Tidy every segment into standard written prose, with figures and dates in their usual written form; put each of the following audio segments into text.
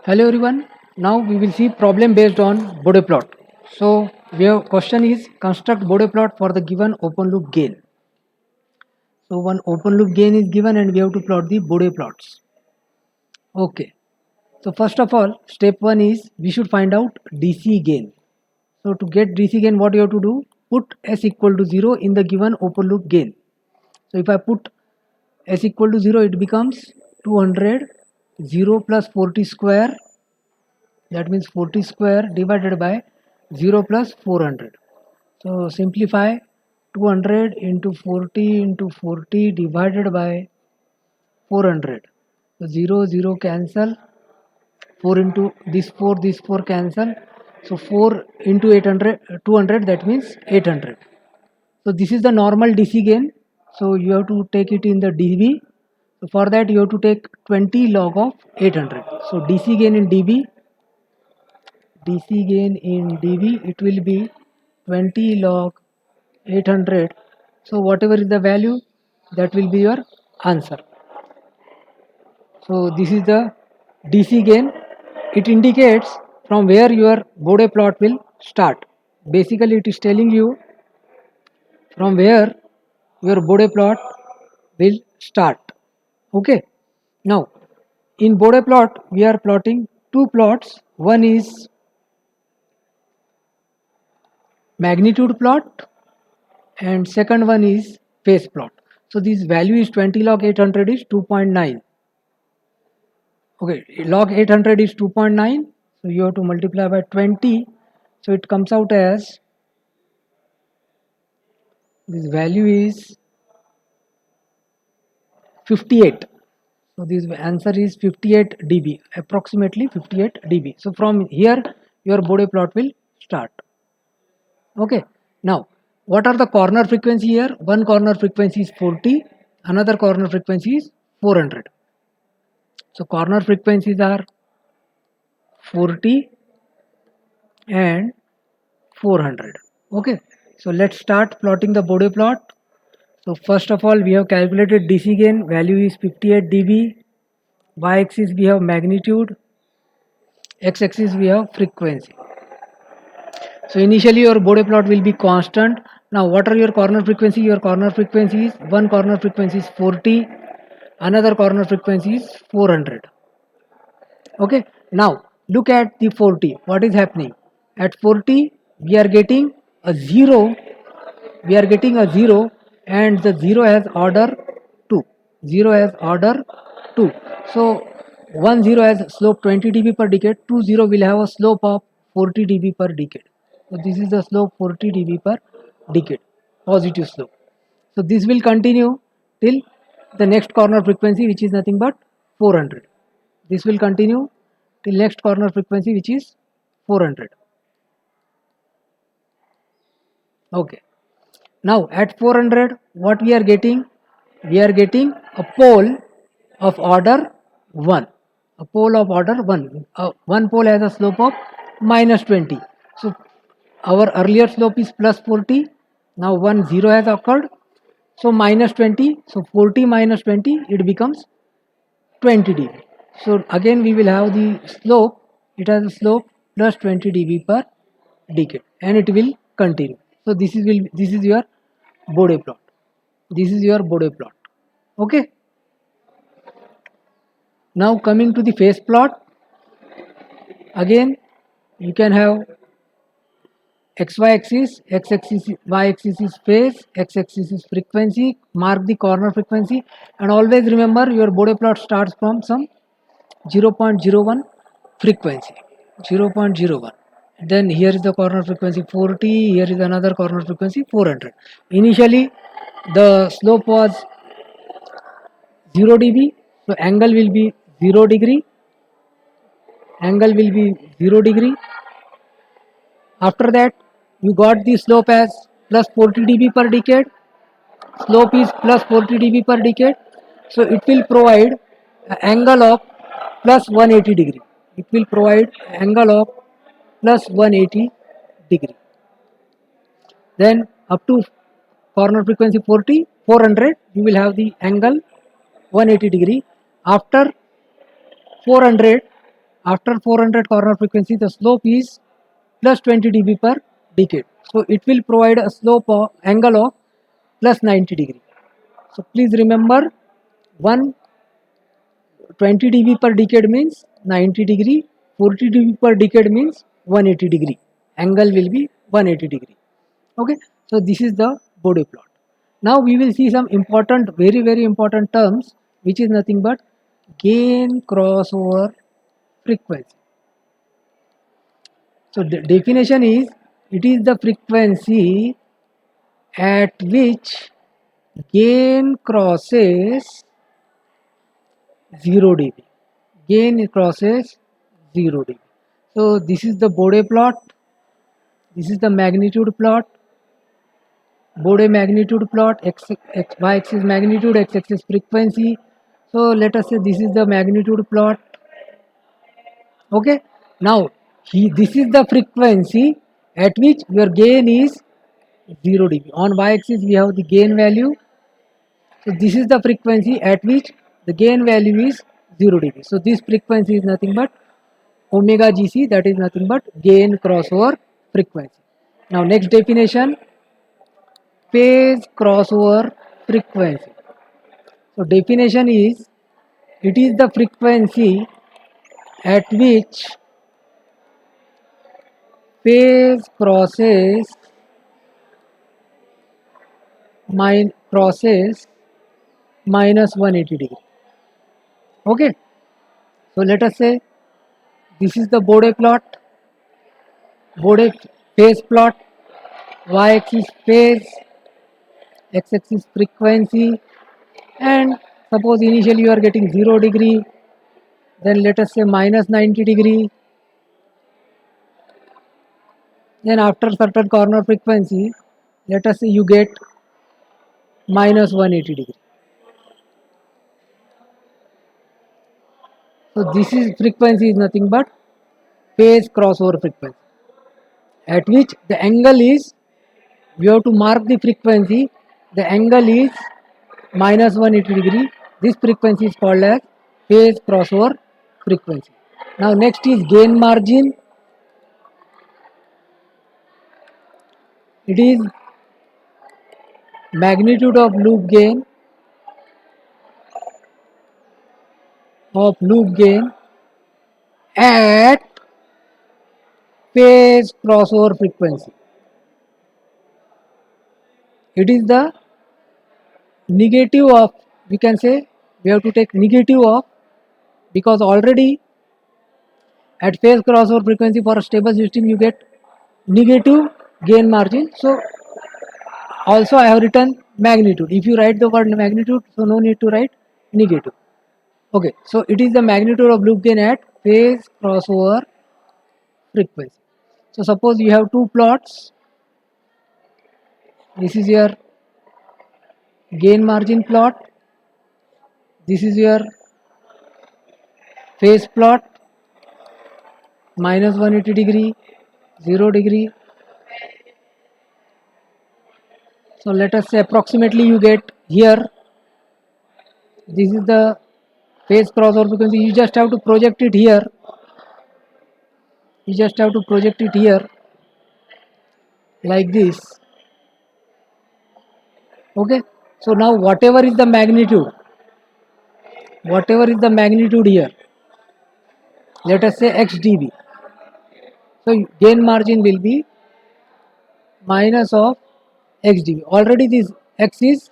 Hello everyone. Now we will see problem based on Bode plot. So we have question is construct Bode plot for the given open loop gain. So one open loop gain is given and we have to plot the Bode plots. Okay. So first of all, step 1 is we should find out DC gain. So to get DC gain, what you have to do? Put S equal to 0 in the given open loop gain. So if I put S equal to 0, it becomes 200, 0 plus 40 square, that means 40 square divided by 0 plus 400. So simplify 200 into 40 divided by 400. So 0 0 cancel, 4 into this 4 cancel. So 4 into 800 200, that means 800. So this is the normal DC gain. So you have to take it in the dB. So for that you have to take 20 log of 800. So DC gain in dB, it will be 20 log 800. So whatever is the value, that will be your answer. So this is the DC gain. It indicates from where your Bode plot will start. Basically it is telling you from where your Bode plot will start. Okay. Now in Bode plot we are plotting two plots. One is magnitude plot and second one is phase plot. So this value is 20 log 800 is 2.9. Okay, log 800 is 2.9. So you have to multiply by 20. So it comes out as, this value is 58. So this answer is 58 dB, approximately 58 dB. So from here your Bode plot will start. Okay. Now what are the corner frequency here? One corner frequency is 40, another corner frequency is 400. So corner frequencies are 40 and 400. Okay. So let's start plotting the Bode plot. So first of all we have calculated DC gain, value is 58 dB. Y axis we have magnitude, x axis we have frequency. So initially your Bode plot will be constant. Now what are your corner frequency? Your corner frequency is, one corner frequency is 40, another corner frequency is 400. Okay. Now look at the 40. What is happening? At 40 we are getting a 0. We are getting a 0 and the 0 has order 2. 0 has order 2. So 1 0 has slope 20 dB per decade. 2 0 will have a slope of 40 dB per decade. So this is the slope 40 dB per decade, positive slope. So this will continue till the next corner frequency, which is nothing but 400. This will continue till next corner frequency, which is 400. Okay. Now at 400 what we are getting? We are getting a pole of order 1. A pole of order 1. One pole has a slope of minus 20. So our earlier slope is plus 40. Now 1 0 has occurred. So minus 20. So 40 minus 20, it becomes 20 dB. So again we will have the slope. It has a slope plus 20 dB per decade and it will continue. So this is your Bode plot. This is your Bode plot. Okay. Now coming to the phase plot. Again you can have xy axis, x axis, y axis is phase, x axis is frequency. Mark the corner frequency and always remember your Bode plot starts from some 0.01 frequency. 0.01. Then here is the corner frequency 40, here is another corner frequency 400. Initially the slope was 0 dB, so angle will be 0 degree. Angle will be 0 degree. After that you got the slope as plus 40 dB per decade. Slope is plus 40 dB per decade. So it will provide an angle of plus 180 degree. It will provide angle of plus 180 degree. Then up to corner frequency 40, 400, you will have the angle 180 degree. After 400, After 400 corner frequency, the slope is plus 20 dB per decade. So it will provide a slope of angle of plus 90 degree. So please remember, 120 dB per decade means 90 degree, 40 dB per decade means 180 degree. Angle will be 180 degree. Okay, so this is the Bode plot. Now we will see some important, very important terms, which is nothing but gain crossover frequency. So the definition is, it is the frequency at which gain crosses 0 dB. Gain crosses 0 dB. So this is the Bode plot. This is the magnitude plot. Bode magnitude plot, y axis magnitude, x axis frequency. So let us say this is the magnitude plot. Okay. Now this is the frequency at which your gain is 0 dB. On y axis we have the gain value. So this is the frequency at which the gain value is 0 dB. So this frequency is nothing but omega gc, that is nothing but gain crossover frequency. Now next definition, phase crossover frequency. So definition is, it is the frequency at which phase crosses minus 180 degree. Okay, so let us say this is the Bode plot, Bode phase plot, y axis phase, x axis frequency, and suppose initially you are getting 0 degree, then let us say minus 90 degree, then after certain corner frequency, let us say you get minus 180 degree. So this is frequency is nothing but phase crossover frequency, at which the angle is, we have to mark the frequency, the angle is minus 180 degree. This frequency is called as phase crossover frequency. Now next is gain margin. It is magnitude of loop gain at phase crossover frequency. It is the negative of, we can say, we have to take negative of, because already at phase crossover frequency for a stable system you get negative gain margin. So also I have written magnitude. If you write the word magnitude, so no need to write negative. Okay, so it is the magnitude of loop gain at phase crossover frequency. So suppose you have two plots. This is your gain margin plot. This is your phase plot, minus 180 degree, 0 degree. So let us say approximately you get here, this is the phase crossover frequency. You just have to project it here. You just have to project it here like this. Okay, so now whatever is the magnitude here, let us say x dB. So gain margin will be minus of x dB. Already this x is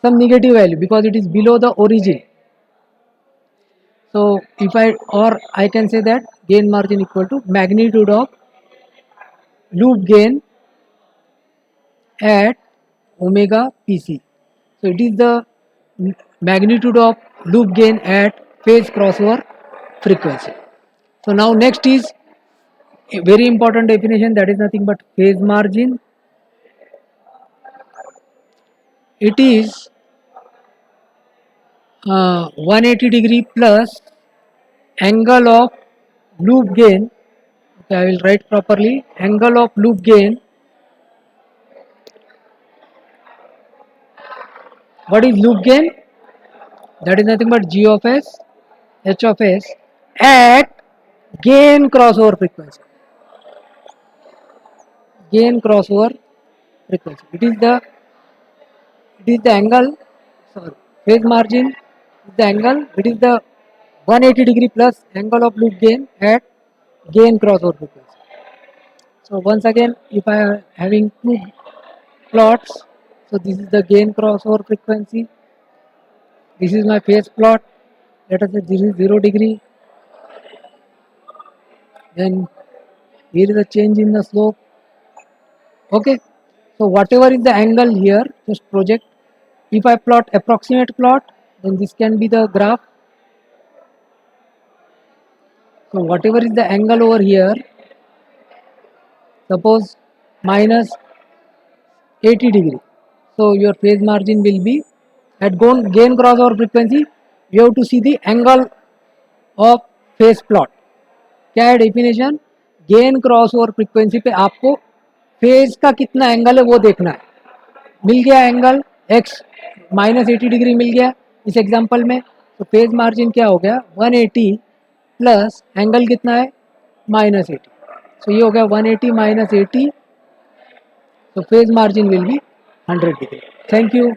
some negative value because it is below the origin. So if I can say that gain margin equal to magnitude of loop gain at omega pc. So it is the magnitude of loop gain at phase crossover frequency. So now next is a very important definition, that is nothing but phase margin. It is 180 degree plus angle of loop gain. Okay, I will write properly. Angle of loop gain. What is loop gain? That is nothing but g of s, h of s, at gain crossover frequency. Gain crossover frequency. It is the angle, sorry, phase margin is the angle. It is the 180 degree plus angle of loop gain at gain crossover frequency. So once again, if I am having two plots, so this is the gain crossover frequency. This is my phase plot. Let us say this is 0 degree. Then here is a change in the slope. Okay. So whatever is the angle here, just project. If I plot approximate plot, then this can be the graph. So whatever is the angle over here, suppose minus 80 degree. So your phase margin will be at gain crossover frequency. You have to see the angle of phase plot. क्या है definition? Gain cross over frequency पे आपको phase का कितना angle है वो देखना है. मिल गया एंगल x -80 डिग्री मिल गया इस एग्जांपल में. तो फेज मार्जिन क्या हो गया 180 प्लस एंगल कितना है -80. सो ये हो गया 180 -80. So phase margin will be 100 degree. Thank you.